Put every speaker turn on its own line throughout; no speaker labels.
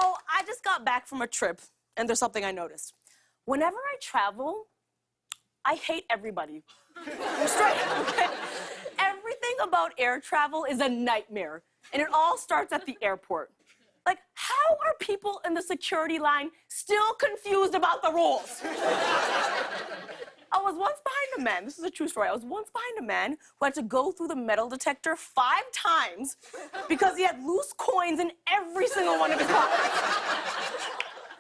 So I just got back from a trip, and there's something I noticed. Whenever I travel, I hate everybody. I'm straight, okay? Everything about air travel is a nightmare, and it all starts at the airport. Like, how are people in the security line still confused about the rules? I was once behind a man, this is a true story, I was once behind a man who had to go through the metal detector 5 times because he had loose coins in every single one of his pockets.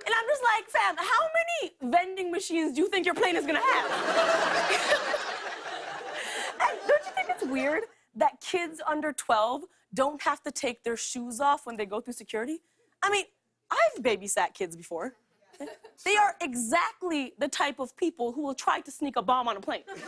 And I'm just like, fam, how many vending machines do you think your plane is gonna have? And don't you think it's weird that kids under 12 don't have to take their shoes off when they go through security? I mean, I've babysat kids before. They are exactly the type of people who will try to sneak a bomb on a plane. And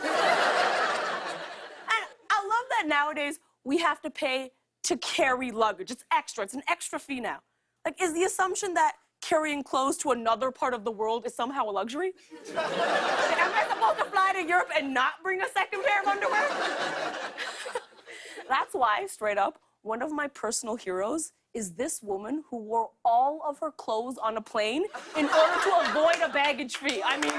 I love that nowadays we have to pay to carry luggage. It's extra. It's an extra fee now. Like, is the assumption that carrying clothes to another part of the world is somehow a luxury? Am I supposed to fly to Europe and not bring a second pair of underwear? That's why, straight up, one of my personal heroes is this woman who wore all of her clothes on a plane in order to avoid a baggage fee. I mean,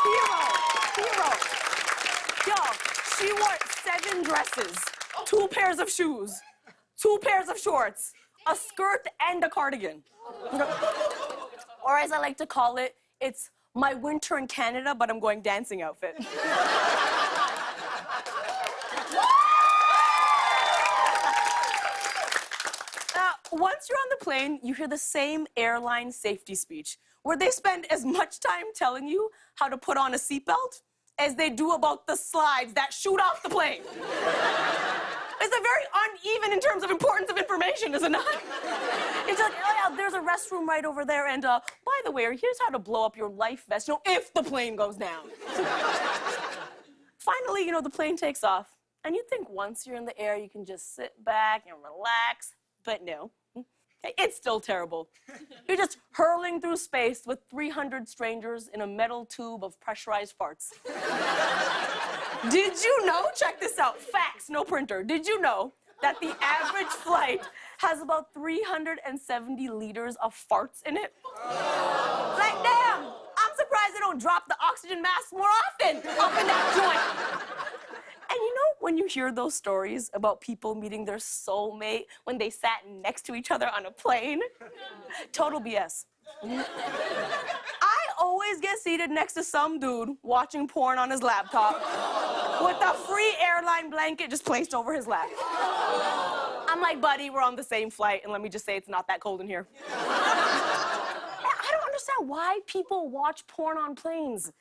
hero. Y'all, she wore 7 dresses, 2 pairs of shoes, 2 pairs of shorts, a skirt, and a cardigan. Or as I like to call it, it's my winter in Canada, but I'm going dancing outfit. Once you're on the plane, you hear the same airline safety speech, where they spend as much time telling you how to put on a seatbelt as they do about the slides that shoot off the plane. It's a very uneven in terms of importance of information, is it not? It's like, oh yeah, there's a restroom right over there, and by the way, here's how to blow up your life vest, if the plane goes down. Finally, the plane takes off, and you think once you're in the air, you can just sit back and relax, but no. It's still terrible. You're just hurling through space with 300 strangers in a metal tube of pressurized farts. Did you know, check this out, facts, no printer. Did you know that the average flight has about 370 liters of farts in it? Like, damn, I'm surprised they don't drop the oxygen mask more often up in that joint. And when you hear those stories about people meeting their soulmate when they sat next to each other on a plane, total BS. I always get seated next to some dude watching porn on his laptop with a free airline blanket just placed over his lap. I'm like, buddy, we're on the same flight, and let me just say it's not that cold in here. I don't understand why people watch porn on planes.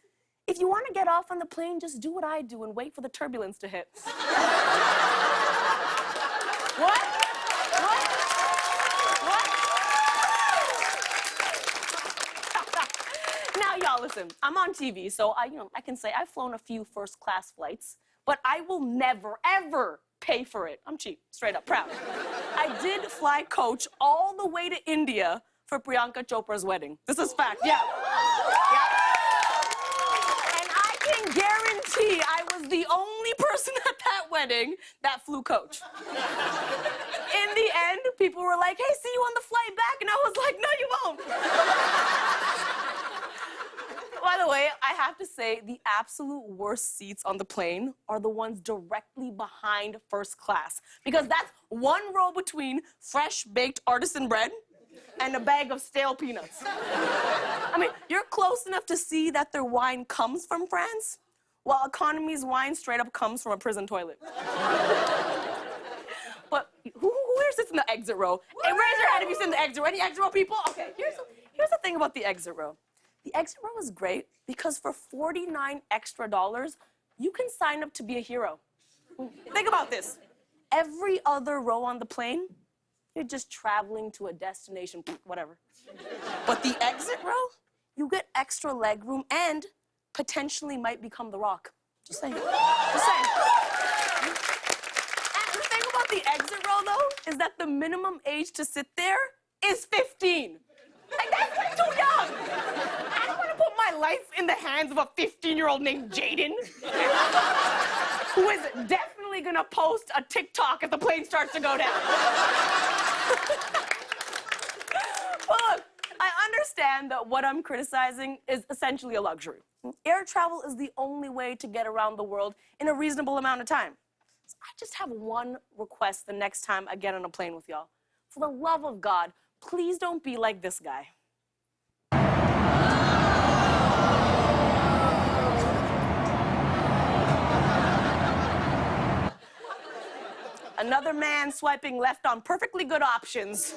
If you want to get off on the plane, just do what I do and wait for the turbulence to hit. What? Now, y'all, listen, I'm on TV, so I can say I've flown a few first-class flights, but I will never, ever pay for it. I'm cheap, straight up, proud. I did fly coach all the way to India for Priyanka Chopra's wedding. This is fact, yeah. Guarantee I was the only person at that wedding that flew coach. In the end, people were like, hey, see you on the flight back, and I was like, no, you won't. By the way, I have to say, the absolute worst seats on the plane are the ones directly behind first class, because that's 1 row between fresh-baked artisan bread and a bag of stale peanuts. I mean, you're close enough to see that their wine comes from France, while economy's wine straight up comes from a prison toilet. But who sits in the exit row? Hey, raise your hand if you sit in the exit row. Any exit row people? Okay, here's the thing about the exit row. The exit row is great because for $49 extra, you can sign up to be a hero. Think about this. Every other row on the plane, you're just traveling to a destination, whatever. But the exit row, you get extra leg room and potentially might become The Rock. Just saying. Just saying. And the thing about the exit row, though, is that the minimum age to sit there is 15. Like, that's way too young. I don't want to put my life in the hands of a 15-year-old named Jaden, who is definitely gonna post a TikTok if the plane starts to go down. understand that what I'm criticizing is essentially a luxury. Air travel is the only way to get around the world in a reasonable amount of time. So I just have one request the next time I get on a plane with y'all. For the love of God, please don't be like this guy. Another man swiping left on perfectly good options.